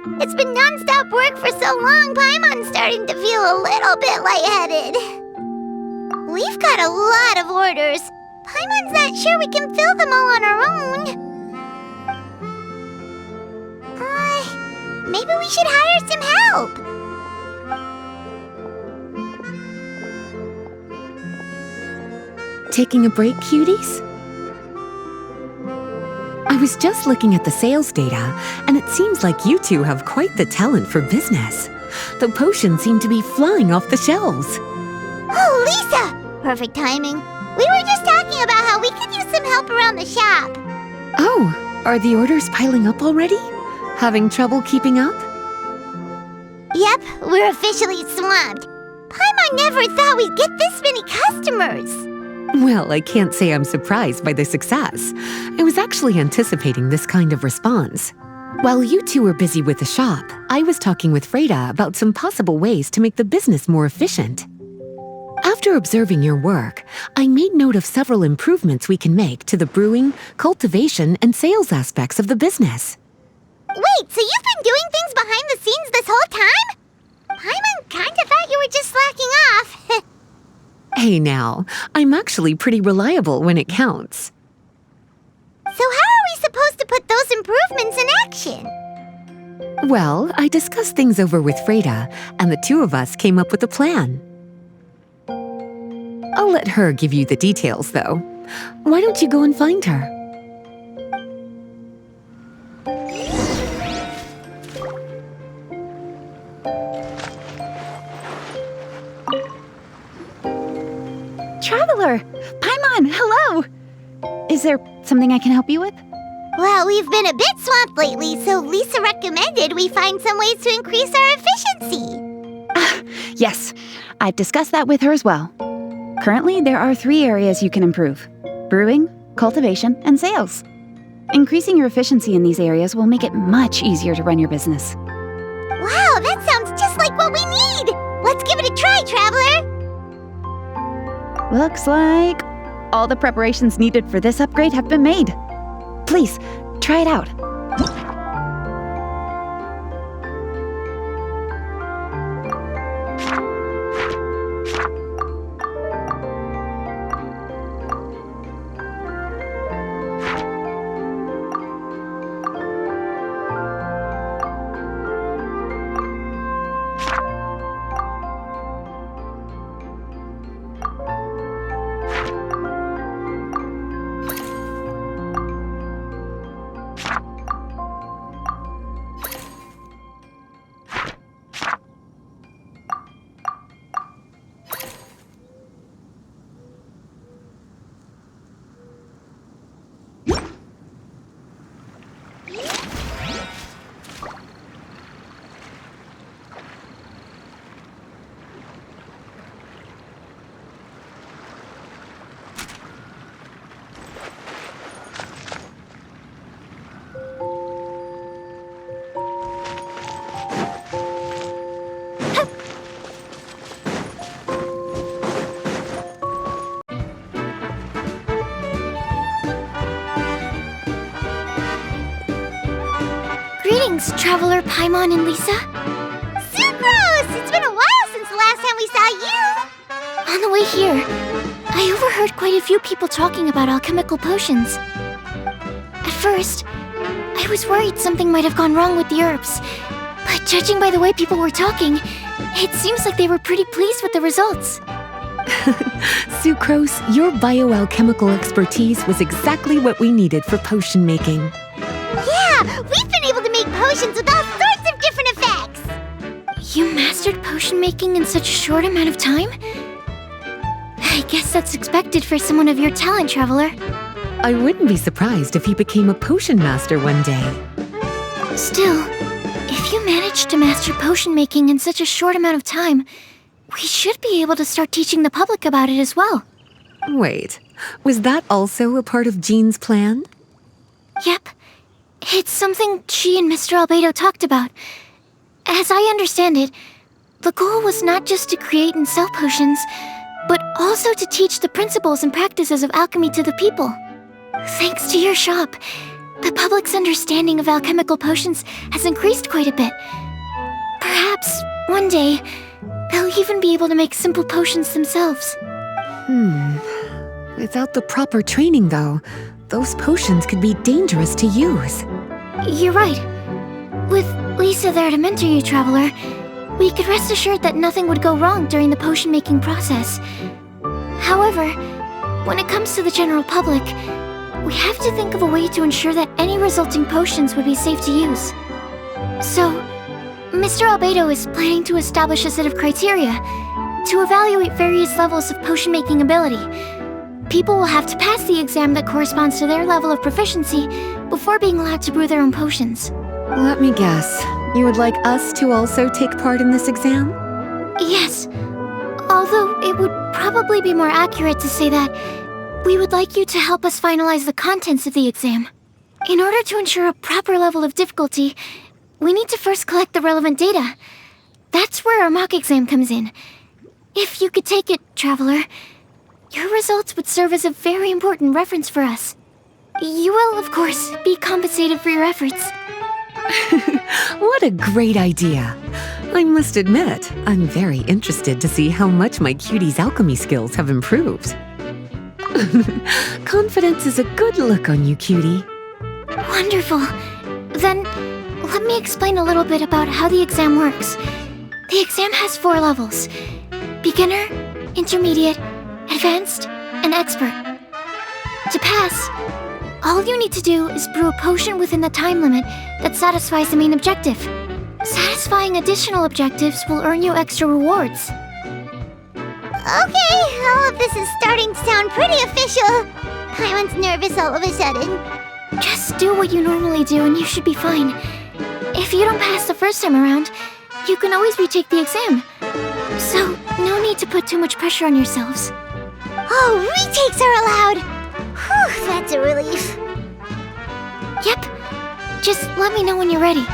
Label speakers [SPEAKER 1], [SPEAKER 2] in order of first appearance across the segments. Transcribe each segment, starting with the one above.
[SPEAKER 1] It's been non-stop work for so long, Paimon's starting to feel a little bit lightheaded. We've got a lot of orders. Paimon's not sure we can fill them all on our own. Maybe we should hire some help.
[SPEAKER 2] Taking a break, cuties? I was just looking at the sales data, and it seems like you two have quite the talent for business. The potions seem to be flying off the shelves.
[SPEAKER 1] Oh, Lisa! Perfect timing. We were just talking about how we could use some help around the shop.
[SPEAKER 2] Oh, are the orders piling up already? Having trouble keeping up?
[SPEAKER 1] Yep, we're officially swamped. Paimon never thought we'd get this many customers.
[SPEAKER 2] Well, I can't say I'm surprised by the success. I was actually anticipating this kind of response. While you two were busy with the shop, I was talking with Freda about some possible ways to make the business more efficient. After observing your work, I made note of several improvements we can make to the brewing, cultivation, and sales aspects of the business.
[SPEAKER 1] Wait, so you've been doing things behind the scenes this whole time? Paimon kinda thought you were just slacking off.
[SPEAKER 2] Hey now, I'm actually pretty reliable when it counts.
[SPEAKER 1] So how are we supposed to put those improvements in action?
[SPEAKER 2] Well, I discussed things over with Freda, and the two of us came up with a plan. I'll let her give you the details, though. Why don't you go and find her?
[SPEAKER 3] Traveler! Paimon, hello! Is there something I can help you with?
[SPEAKER 1] Well, we've been a bit swamped lately, so Lisa recommended we find some ways to increase our efficiency.
[SPEAKER 3] Yes, I've discussed that with her as well. Currently, there are 3 areas you can improve: brewing, cultivation, and sales. Increasing your efficiency in these areas will make it much easier to run your business.
[SPEAKER 1] Wow, that sounds just like what we need! Let's give it a try, Traveler!
[SPEAKER 3] Looks like all the preparations needed for this upgrade have been made. Please, try it out.
[SPEAKER 1] Greetings, Traveler Paimon and Lisa. Sucrose! It's been a while since the last time we saw you. On the way here, I overheard quite a few people talking about alchemical potions. At first, I was worried something might have gone wrong with the herbs, but judging by the way people were talking, it seems like they were pretty pleased with the results.
[SPEAKER 2] Sucrose, your bioalchemical expertise was exactly what we needed for potion making.
[SPEAKER 1] Yeah, we've been able to make potions with all sorts of different effects.
[SPEAKER 4] You mastered potion making in such a short amount of time? I guess that's expected for someone of your talent, Traveler.
[SPEAKER 2] I wouldn't be surprised if he became a potion master one day.
[SPEAKER 4] Still, if you managed to master potion making in such a short amount of time, we should be able to start teaching the public about it as well.
[SPEAKER 2] Wait, was that also a part of Jean's plan?
[SPEAKER 4] Yep. It's something she and Mr. Albedo talked about. As I understand it, the goal was not just to create and sell potions, but also to teach the principles and practices of alchemy to the people. Thanks to your shop, The public's understanding of alchemical potions has increased quite a bit. Perhaps, one day, they'll even be able to make simple potions themselves.
[SPEAKER 2] Without the proper training, though, those potions could be dangerous to use.
[SPEAKER 4] You're right. With Lisa there to mentor you, Traveler, we could rest assured that nothing would go wrong during the potion-making process. However, when it comes to the general public, we have to think of a way to ensure that any resulting potions would be safe to use. So, Mr. Albedo is planning to establish a set of criteria to evaluate various levels of potion-making ability. People will have to pass the exam that corresponds to their level of proficiency before being allowed to brew their own potions.
[SPEAKER 2] Let me guess. You would like us to also take part in this exam?
[SPEAKER 4] Yes. Although it would probably be more accurate to say that we would like you to help us finalize the contents of the exam. In order to ensure a proper level of difficulty, we need to first collect the relevant data. That's where our mock exam comes in. If you could take it, Traveler, your results would serve as a very important reference for us. You will, of course, be compensated for your efforts.
[SPEAKER 2] What a great idea! I must admit, I'm very interested to see how much my cutie's alchemy skills have improved. Confidence is a good look on you, cutie.
[SPEAKER 4] Wonderful. Then, let me explain a little bit about how the exam works. The exam has 4 levels: beginner, intermediate, advanced, and expert. To pass, all you need to do is brew a potion within the time limit that satisfies the main objective. Satisfying additional objectives will earn you extra rewards.
[SPEAKER 1] Okay, all of this is starting to sound pretty official. Paimon's nervous all of a sudden.
[SPEAKER 4] Just do what you normally do and you should be fine. If you don't pass the first time around, you can always retake the exam. So, no need to put too much pressure on yourselves.
[SPEAKER 1] Oh, retakes are allowed! Whew, that's a relief.
[SPEAKER 4] Yep. Just let me know when you're ready.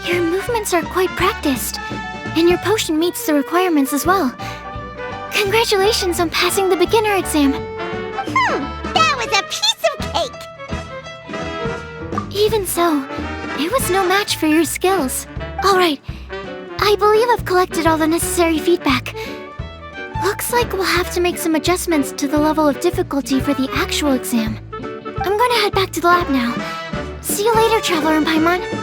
[SPEAKER 4] Your movements are quite practiced, and your potion meets the requirements as well. Congratulations on passing the beginner exam.
[SPEAKER 1] That was a piece of cake!
[SPEAKER 4] Even so, it was no match for your skills. Alright, I believe I've collected all the necessary feedback. Looks like we'll have to make some adjustments to the level of difficulty for the actual exam. I'm gonna head back to the lab now. See you later, Traveler and Paimon.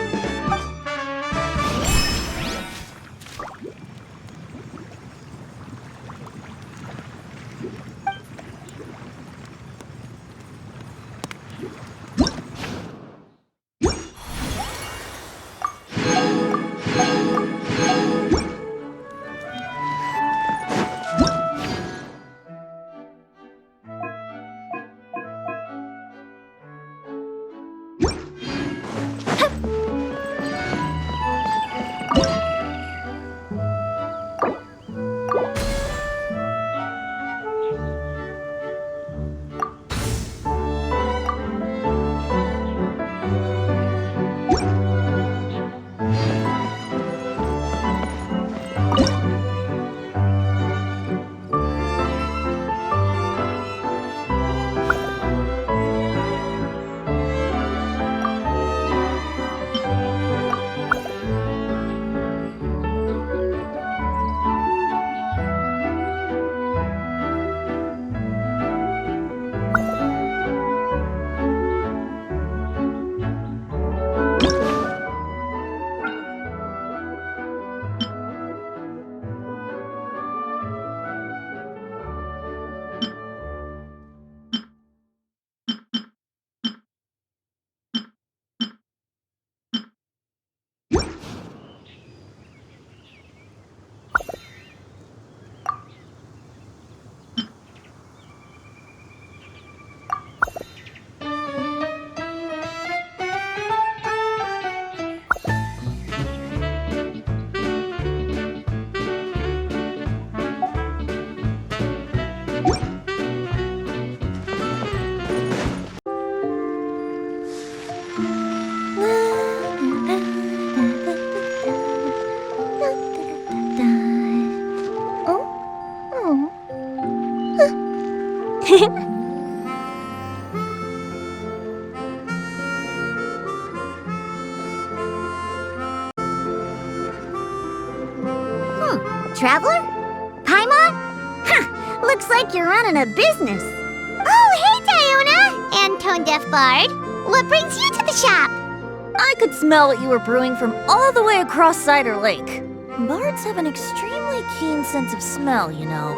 [SPEAKER 1] Traveler? Paimon? Huh, looks like you're running a business. Oh, hey, Diona! And Tone Deaf Bard. What brings you to the shop?
[SPEAKER 5] I could smell what you were brewing from all the way across Cider Lake. Bards have an extremely keen sense of smell, you know.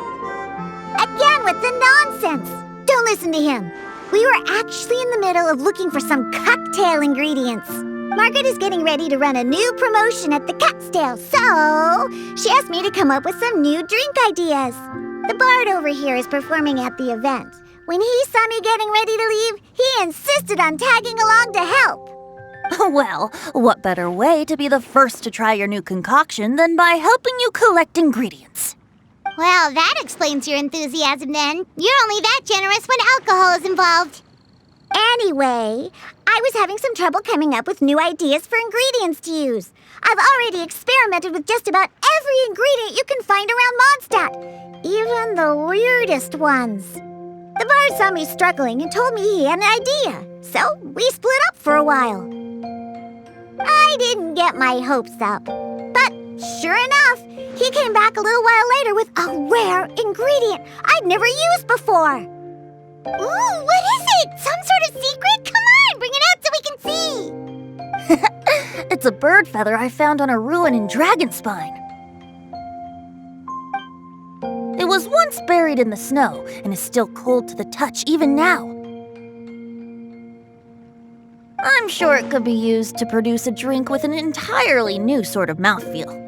[SPEAKER 1] Again with the nonsense! Don't listen to him. We were actually in the middle of looking for some cocktail ingredients. Margaret is getting ready to run a new promotion at the Catstail, so she asked me to come up with some new drink ideas. The bard over here is performing at the event. When he saw me getting ready to leave, he insisted on tagging along to help.
[SPEAKER 5] Well, what better way to be the first to try your new concoction than by helping you collect ingredients?
[SPEAKER 1] Well, that explains your enthusiasm then. You're only that generous when alcohol is involved. Anyway, I was having some trouble coming up with new ideas for ingredients to use. I've already experimented with just about every ingredient you can find around Mondstadt, even the weirdest ones. The bard saw me struggling and told me he had an idea, so we split up for a while. I didn't get my hopes up, but sure enough, he came back a little while later with a rare ingredient I'd never used before. Ooh, what is it? Some sort of secret? Come on, bring it out so we can see.
[SPEAKER 5] It's a bird feather I found on a ruin in Dragonspine. It was once buried in the snow and is still cold to the touch even now. I'm sure it could be used to produce a drink with an entirely new sort of mouthfeel.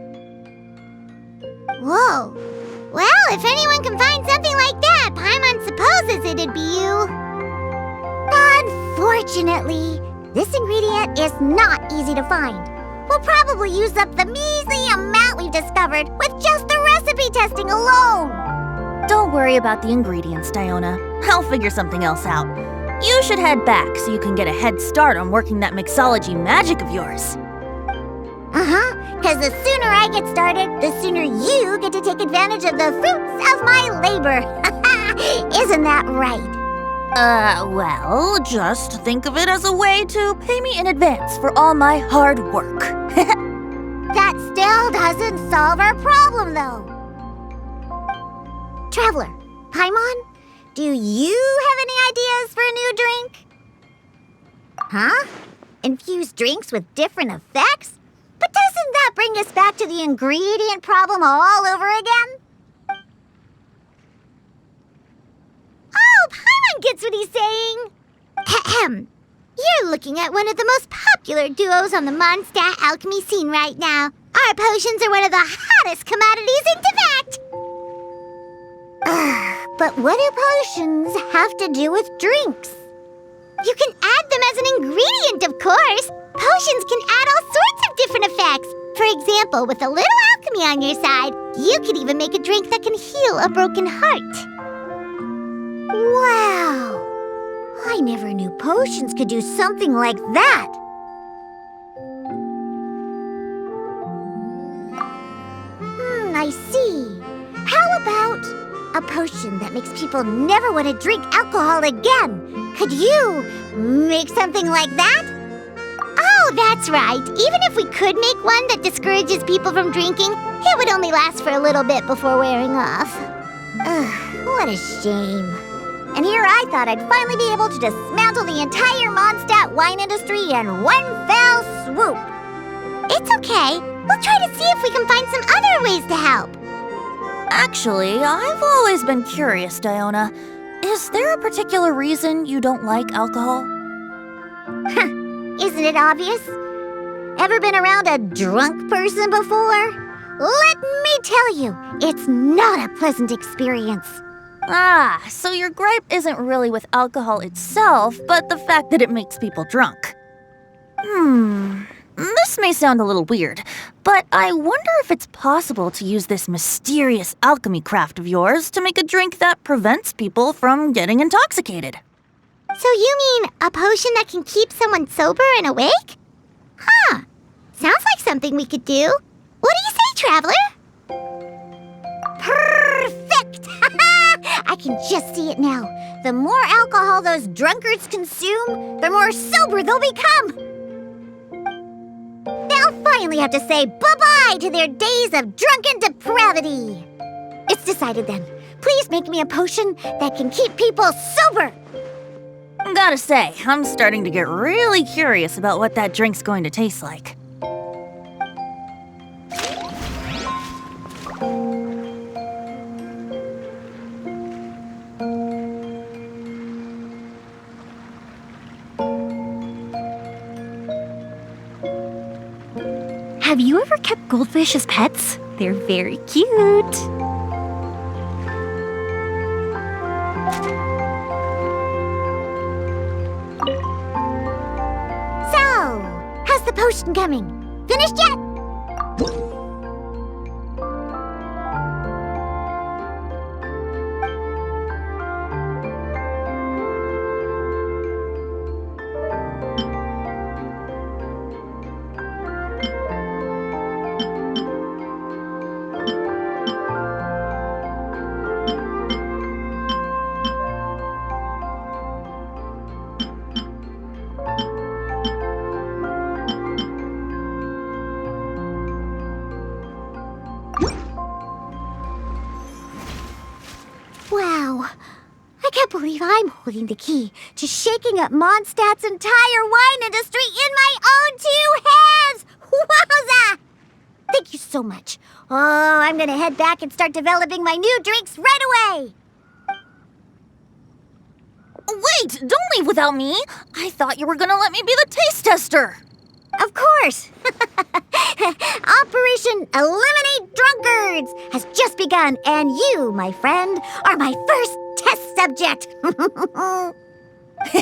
[SPEAKER 1] Whoa. Well, if anyone can find something like that, Paimon supposes it'd be you. Unfortunately, this ingredient is not easy to find. We'll probably use up the measly amount we've discovered with just the recipe testing alone.
[SPEAKER 5] Don't worry about the ingredients, Diona. I'll figure something else out. You should head back so you can get a head start on working that mixology magic of yours.
[SPEAKER 1] Because the sooner I get started, the sooner you get to take advantage of the fruits of my labor. Isn't that right?
[SPEAKER 5] Well, just think of it as a way to pay me in advance for all my hard work.
[SPEAKER 1] That still doesn't solve our problem, though. Traveler, Paimon, do you have any ideas for a new drink? Huh? Infused drinks with different effects? But doesn't that bring us back to the ingredient problem all over again? Oh, Paimon gets what he's saying. Ahem. You're looking at one of the most popular duos on the Mondstadt alchemy scene right now. Our potions are one of the hottest commodities in Teyvat. But what do potions have to do with drinks? You can add them as an ingredient, of course. Potions can add all sorts of different effects. For example, with a little alchemy on your side, you could even make a drink that can heal a broken heart. Wow! I never knew potions could do something like that. I see. How about a potion that makes people never want to drink alcohol again? Could you make something like that? Oh, that's right. Even if we could make one that discourages people from drinking, it would only last for a little bit before wearing off. Ugh, what a shame. And here I thought I'd finally be able to dismantle the entire Mondstadt wine industry in one fell swoop. It's okay. We'll try to see if we can find some other ways to help.
[SPEAKER 5] Actually, I've always been curious, Diona. Is there a particular reason you don't like alcohol?
[SPEAKER 1] Isn't it obvious? Ever been around a drunk person before? Let me tell you, it's not a pleasant experience.
[SPEAKER 5] Ah, so your gripe isn't really with alcohol itself, but the fact that it makes people drunk. This may sound a little weird, but I wonder if it's possible to use this mysterious alchemy craft of yours to make a drink that prevents people from getting intoxicated.
[SPEAKER 1] So you mean a potion that can keep someone sober and awake? Huh. Sounds like something we could do. What do you say, Traveler? Perfect! I can just see it now. The more alcohol those drunkards consume, the more sober they'll become. They'll finally have to say bye-bye to their days of drunken depravity. It's decided then. Please make me a potion that can keep people sober.
[SPEAKER 5] Gotta say, I'm starting to get really curious about what that drink's going to taste like.
[SPEAKER 4] Have you ever kept goldfish as pets? They're very cute.
[SPEAKER 1] So, how's the potion coming? Finished yet? Wow, I can't believe I'm holding the key to shaking up Mondstadt's entire wine industry in my own two hands! Wowza! Thank you so much. Oh, I'm gonna head back and start developing my new drinks right away!
[SPEAKER 5] Wait, don't leave without me! I thought you were gonna let me be the taste tester!
[SPEAKER 1] Of course! Operation Eliminate Drunkards has just begun, and you, my friend, are my first test subject!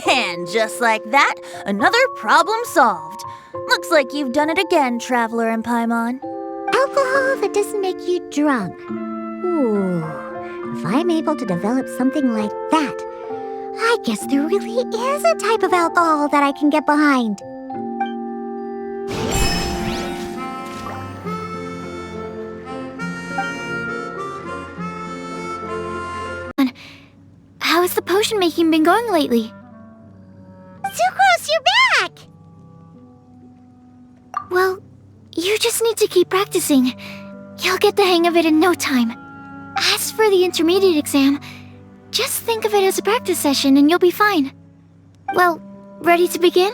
[SPEAKER 5] And just like that, another problem solved. Looks like you've done it again, Traveler and Paimon.
[SPEAKER 1] Alcohol that doesn't make you drunk. Ooh, If I'm able to develop something like that, I guess there really is a type of alcohol that I can get behind.
[SPEAKER 4] How has the potion making been going lately?
[SPEAKER 1] Sucrose, you're back!
[SPEAKER 4] Well, you just need to keep practicing. You'll get the hang of it in no time. As for the intermediate exam, just think of it as a practice session and you'll be fine. Well, ready to begin?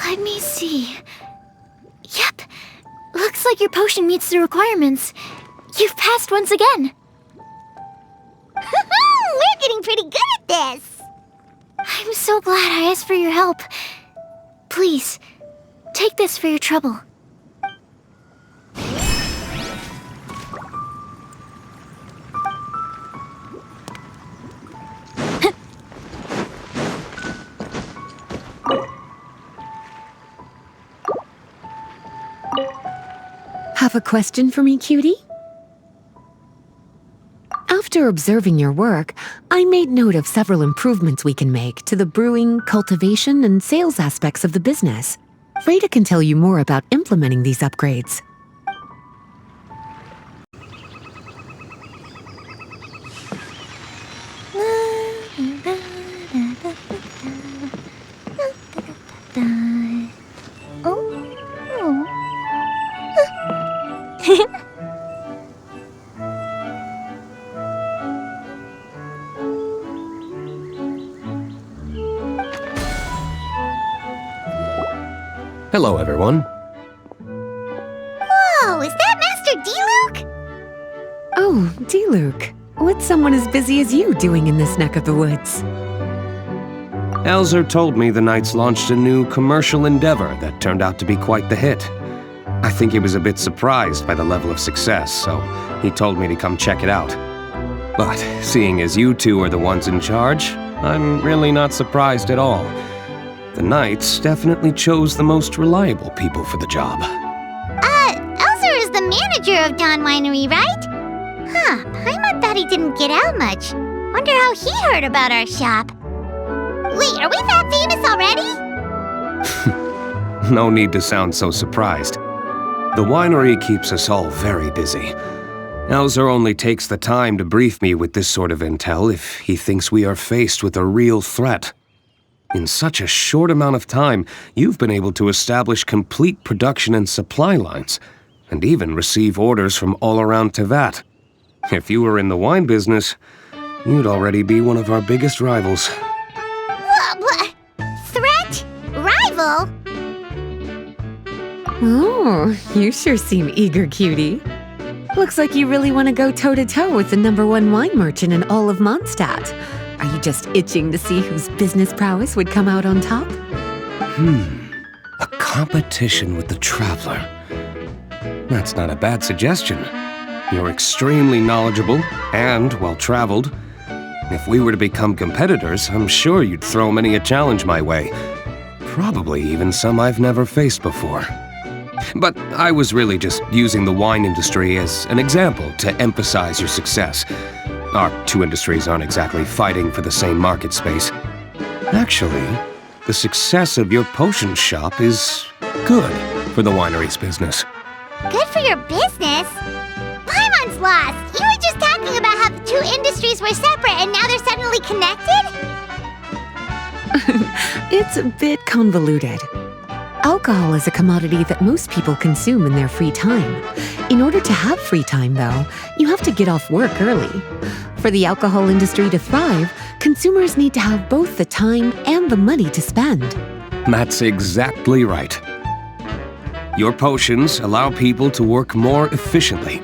[SPEAKER 4] Let me see. Yep. Looks like your potion meets the requirements. You've passed once again.
[SPEAKER 1] We're getting pretty good at this!
[SPEAKER 4] I'm so glad I asked for your help. Please, take this for your trouble.
[SPEAKER 2] Have a question for me, cutie? After observing your work, I made note of several improvements we can make to the brewing, cultivation, and sales aspects of the business. Freda can tell you more about implementing these upgrades.
[SPEAKER 6] Hello, everyone.
[SPEAKER 1] Whoa, is that Master Diluc?
[SPEAKER 2] Oh, Diluc, what's someone as busy as you doing in this neck of the woods?
[SPEAKER 6] Elzer told me the Knights launched a new commercial endeavor that turned out to be quite the hit. I think he was a bit surprised by the level of success, so he told me to come check it out. But seeing as you two are the ones in charge, I'm really not surprised at all. The Knights definitely chose the most reliable people for the job.
[SPEAKER 1] Elzer is the manager of Dawn Winery, right? Huh, Paimon thought he didn't get out much. Wonder how he heard about our shop. Wait, are we that famous already?
[SPEAKER 6] No need to sound so surprised. The winery keeps us all very busy. Elzer only takes the time to brief me with this sort of intel if he thinks we are faced with a real threat. In such a short amount of time, you've been able to establish complete production and supply lines, and even receive orders from all around Teyvat. If you were in the wine business, you'd already be one of our biggest rivals.
[SPEAKER 1] What? Threat? Rival?
[SPEAKER 2] Oh, you sure seem eager, cutie. Looks like you really want to go toe-to-toe with the #1 wine merchant in all of Mondstadt. Are you just itching to see whose business prowess would come out on top?
[SPEAKER 6] A competition with the Traveler. That's not a bad suggestion. You're extremely knowledgeable and well-traveled. If we were to become competitors, I'm sure you'd throw many a challenge my way. Probably even some I've never faced before. But I was really just using the wine industry as an example to emphasize your success. Our two industries aren't exactly fighting for the same market space. Actually, the success of your potion shop is good for the winery's business.
[SPEAKER 1] Good for your business? Paimon's lost! You were just talking about how the two industries were separate and now they're suddenly connected?
[SPEAKER 2] It's a bit convoluted. Alcohol is a commodity that most people consume in their free time. In order to have free time, though, you have to get off work early. For the alcohol industry to thrive, consumers need to have both the time and the money to spend.
[SPEAKER 6] That's exactly right. Your potions allow people to work more efficiently.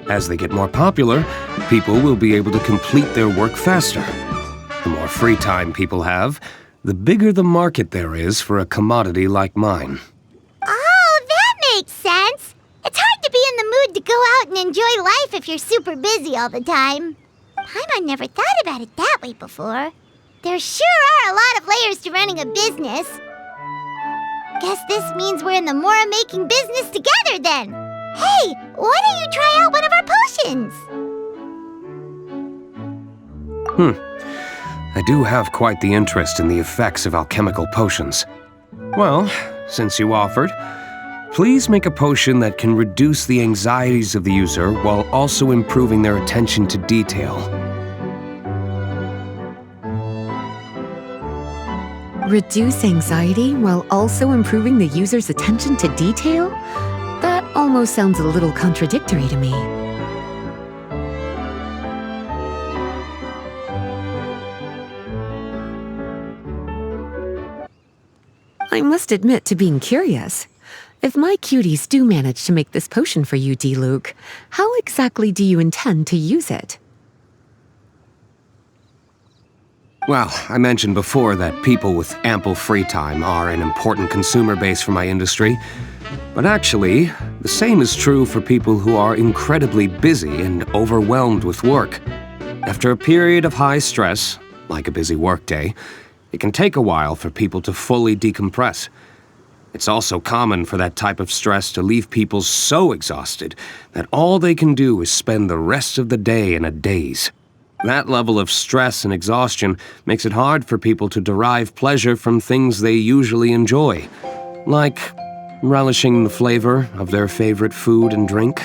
[SPEAKER 6] As they get more popular, people will be able to complete their work faster. The more free time people have, the bigger the market there is for a commodity like mine.
[SPEAKER 1] Oh, that makes sense! It's hard to be in the mood to go out and enjoy life if you're super busy all the time. Paimon never thought about it that way before. There sure are a lot of layers to running a business. Guess this means we're in the Mora-making business together then. Hey, why don't you try out one of our potions?
[SPEAKER 6] I do have quite the interest in the effects of alchemical potions. Well, since you offered, please make a potion that can reduce the anxieties of the user while also improving their attention to detail.
[SPEAKER 2] Reduce anxiety while also improving the user's attention to detail? That almost sounds a little contradictory to me. I must admit to being curious. If my cuties do manage to make this potion for you, D-Luke, how exactly do you intend to use it?
[SPEAKER 6] Well, I mentioned before that people with ample free time are an important consumer base for my industry. But actually, the same is true for people who are incredibly busy and overwhelmed with work. After a period of high stress, like a busy workday, it can take a while for people to fully decompress. It's also common for that type of stress to leave people so exhausted that all they can do is spend the rest of the day in a daze. That level of stress and exhaustion makes it hard for people to derive pleasure from things they usually enjoy, like relishing the flavor of their favorite food and drink.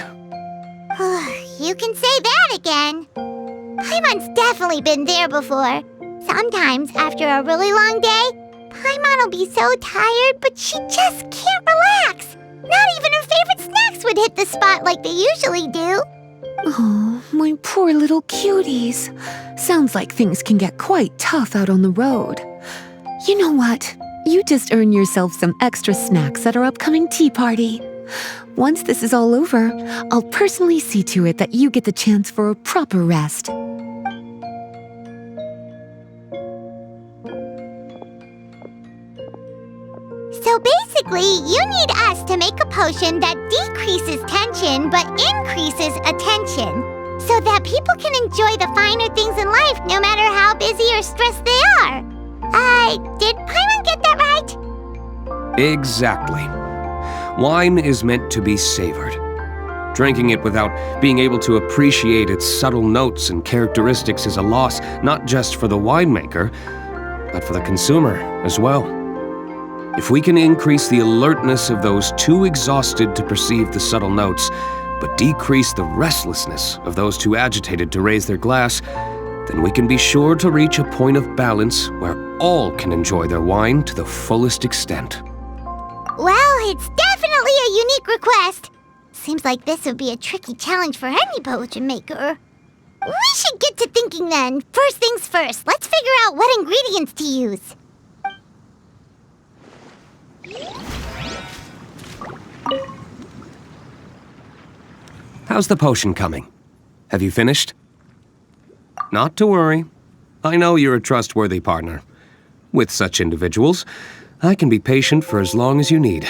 [SPEAKER 1] You can say that again. Paimon's definitely been there before. Sometimes, after a really long day, Paimon will be so tired, but she just can't relax. Not even her favorite snacks would hit the spot like they usually do.
[SPEAKER 2] Oh, my poor little cuties. Sounds like things can get quite tough out on the road. You know what? You just earn yourself some extra snacks at our upcoming tea party. Once this is all over, I'll personally see to it that you get the chance for a proper rest.
[SPEAKER 1] So basically, you need us to make a potion that decreases tension but increases attention, so that people can enjoy the finer things in life no matter how busy or stressed they are. Did Paimon get that right?
[SPEAKER 6] Exactly. Wine is meant to be savored. Drinking it without being able to appreciate its subtle notes and characteristics is a loss not just for the winemaker, but for the consumer as well. If we can increase the alertness of those too exhausted to perceive the subtle notes, but decrease the restlessness of those too agitated to raise their glass, then we can be sure to reach a point of balance where all can enjoy their wine to the fullest extent.
[SPEAKER 1] Well, it's definitely a unique request. Seems like this would be a tricky challenge for any potion maker. We should get to thinking then. First things first, let's figure out what ingredients to use.
[SPEAKER 6] How's the potion coming? Have you finished? Not to worry. I know you're a trustworthy partner. With such individuals, I can be patient for as long as you need.